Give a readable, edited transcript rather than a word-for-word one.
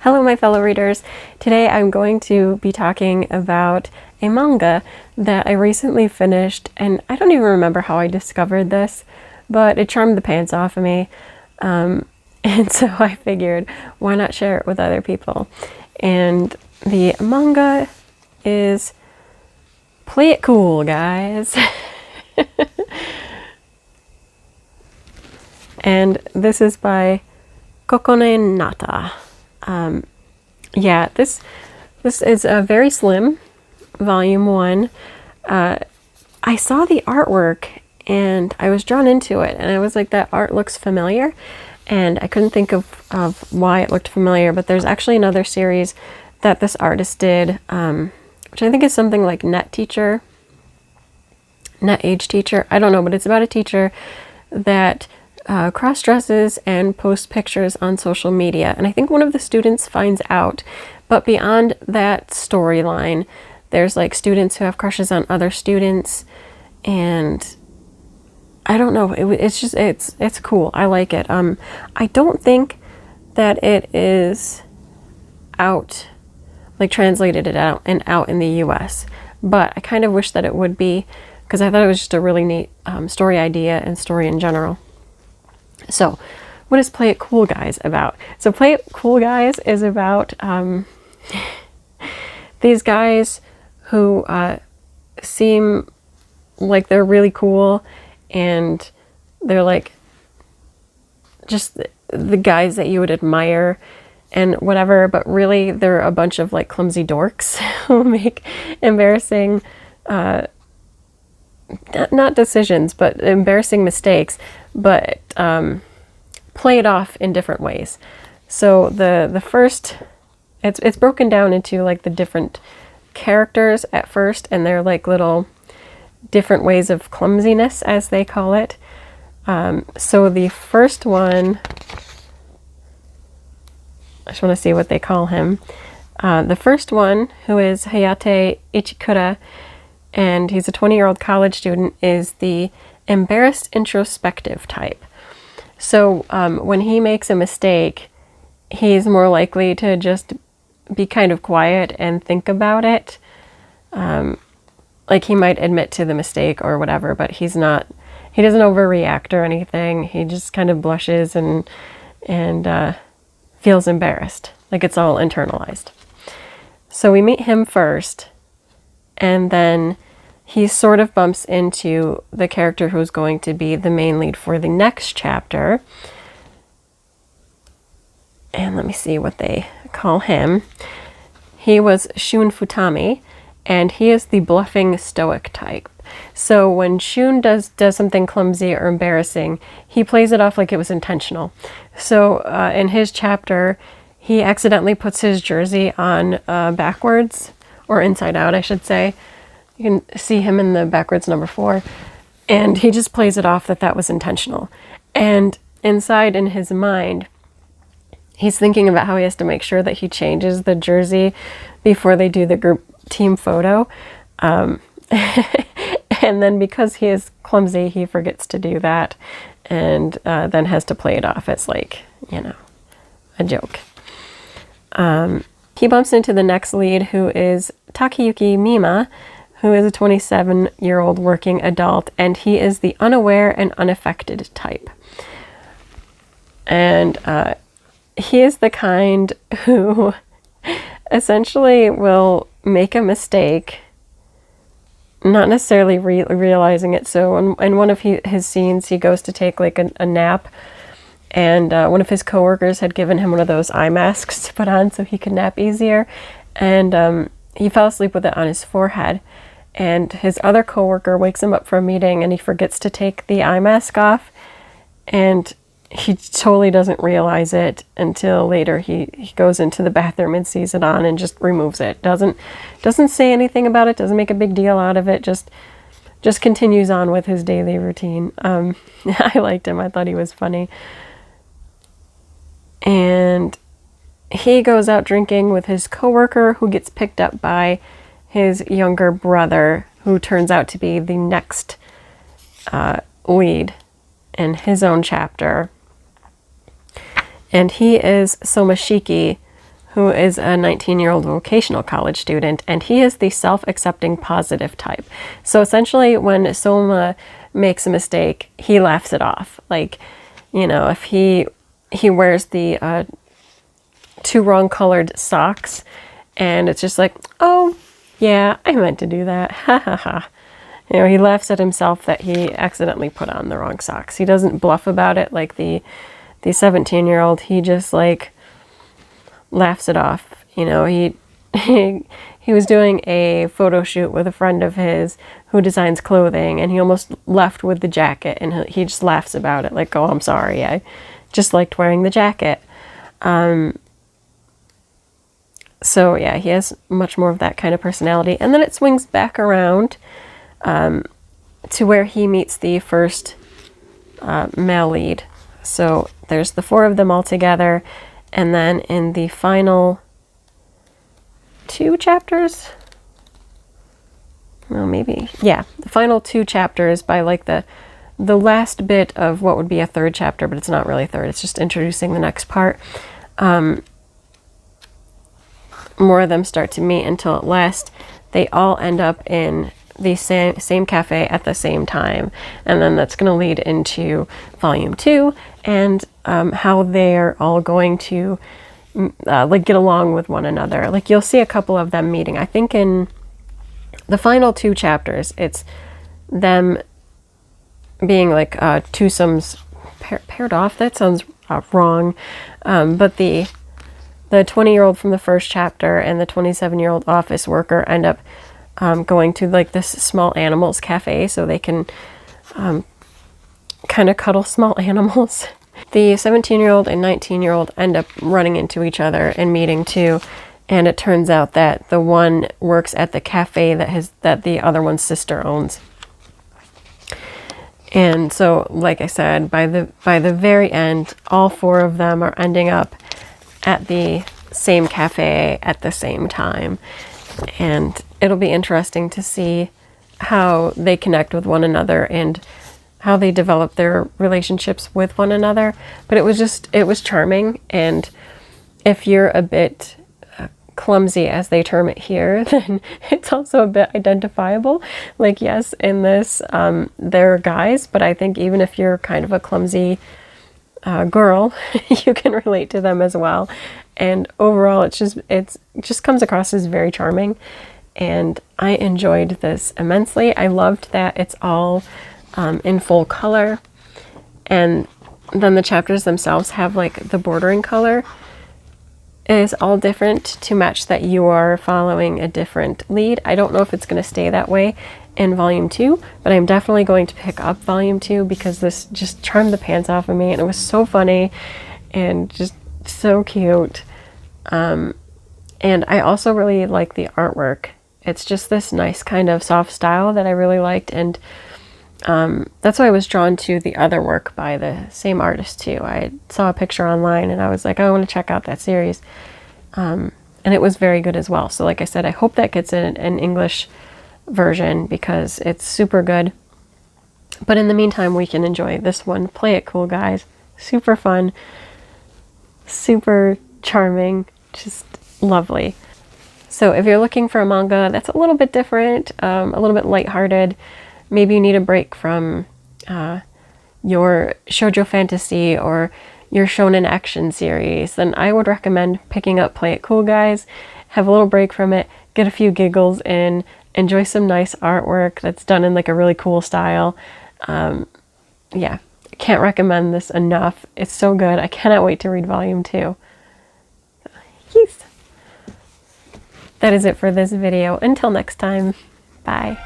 Hello my fellow readers. Today I'm going to be talking about a manga that I recently finished, and I don't even remember how I discovered this, but it charmed the pants off of me. And so I figured, why not share it with other people? And the manga is Play It Cool, guys. And this is by Kokone Nata. Yeah, this is a very slim, volume 1. I saw the artwork and I was drawn into it, and I was like, that art looks familiar, and I couldn't think of why it looked familiar, but there's actually another series that this artist did, which I think is something like Net Age Teacher. I don't know, but it's about a teacher that cross-dresses and posts pictures on social media, and I think one of the students finds out, but beyond that storyline, there's like students who have crushes on other students, and I don't know, it's cool. I like it. I don't think that it is out, like translated it out in the US, but I kind of wish that it would be, because I thought it was just a really neat story idea and story in general. So, what is Play It Cool Guys about? So Play It Cool Guys is about these guys who seem like they're really cool, and they're like just the guys that you would admire and whatever, but really they're a bunch of like clumsy dorks who make embarrassing not decisions, but embarrassing mistakes, but play it off in different ways. So the first, it's broken down into like the different characters at first, and they're like little different ways of clumsiness, as they call it. So the first one, I just want to see what they call him. The first one, who is Hayate Ichikura, and he's a 20-year-old college student, is the embarrassed introspective type. So when he makes a mistake, he's more likely to just be kind of quiet and think about it. Like he might admit to the mistake or whatever, but he doesn't overreact or anything. He just kind of blushes and feels embarrassed, like it's all internalized. So we meet him first, and then he sort of bumps into the character who's going to be the main lead for the next chapter. And let me see what they call him. He was Shun Futami, and he is the bluffing stoic type. So when Shun does something clumsy or embarrassing, he plays it off like it was intentional. So in his chapter, he accidentally puts his jersey on backwards, or inside out, I should say. You can see him in the backwards number 4, and he just plays it off that was intentional. And inside in his mind, he's thinking about how he has to make sure that he changes the jersey before they do the group team photo. And then because he is clumsy, he forgets to do that, and then has to play it off as like, a joke. He bumps into the next lead, who is Takayuki Mima, who is a 27-year-old working adult, and he is the unaware and unaffected type. And he is the kind who essentially will make a mistake, not necessarily realizing it. So in one of his scenes, he goes to take like a nap, and one of his coworkers had given him one of those eye masks to put on so he could nap easier, and he fell asleep with it on his forehead. And his other coworker wakes him up for a meeting, and he forgets to take the eye mask off, and he totally doesn't realize it until later. He goes into the bathroom and sees it on and just removes it. Doesn't say anything about it, doesn't make a big deal out of it, just continues on with his daily routine. I liked him. I thought he was funny. And he goes out drinking with his coworker, who gets picked up by his younger brother, who turns out to be the next lead in his own chapter. And he is Soma, who is a 19-year-old vocational college student, and he is the self-accepting positive type. So essentially when Soma makes a mistake, he laughs it off. Like, you know, if he wears the 2 wrong colored socks, and it's just like, oh yeah, I meant to do that, ha ha ha. You know, he laughs at himself that he accidentally put on the wrong socks. He doesn't bluff about it like the 17-year-old. He just like laughs it off. You know, he was doing a photo shoot with a friend of his who designs clothing, and he almost left with the jacket, and he just laughs about it like, oh, I'm sorry, I just liked wearing the jacket. So yeah, he has much more of that kind of personality. And then it swings back around to where he meets the first male lead. So there's the 4 of them all together, and then in the final 2 chapters, well, maybe, yeah, the final 2 chapters, by like the last bit of what would be a 3rd chapter, but it's not really 3rd, it's just introducing the next part. More of them start to meet until at last they all end up in the same cafe at the same time, and then that's going to lead into volume 2 and how they're all going to like get along with one another. Like you'll see a couple of them meeting. I think in the final 2 chapters it's them being like twosomes paired off. That sounds wrong, but the 20-year-old from the first chapter and the 27-year-old office worker end up going to like this small animals cafe so they can kind of cuddle small animals. The 17-year-old and 19-year-old end up running into each other and meeting too, and it turns out that the one works at the cafe that the other one's sister owns. And so, like I said, by the very end, all 4 of them are ending up at the same cafe at the same time. And it'll be interesting to see how they connect with one another and how they develop their relationships with one another. But it was charming. And if you're a bit clumsy, as they term it here, then it's also a bit identifiable. Like, yes, in this, they're guys, but I think even if you're kind of a clumsy girl, you can relate to them as well. And overall, it just comes across as very charming, and I enjoyed this immensely. I loved that it's all in full color, and then the chapters themselves have like the bordering color is all different to match that you are following a different lead. I don't know if it's going to stay that way in volume 2, but I'm definitely going to pick up volume 2 because this just charmed the pants off of me, and it was so funny and just so cute. And I also really like the artwork. It's just this nice kind of soft style that I really liked, and that's why I was drawn to the other work by the same artist too. I saw a picture online and I was like, I want to check out that series. And it was very good as well. So like I said, I hope that gets an English version because it's super good. But in the meantime, we can enjoy this one. Play it cool, guys. Super fun, super charming, just lovely. So if you're looking for a manga that's a little bit different, a little bit lighthearted, maybe you need a break from your shoujo fantasy or your shonen action series, then I would recommend picking up Play It Cool, guys. Have a little break from it, get a few giggles in, enjoy some nice artwork that's done in like a really cool style. Yeah, can't recommend this enough. It's so good. I cannot wait to read volume 2. Yes. That is it for this video. Until next time, bye.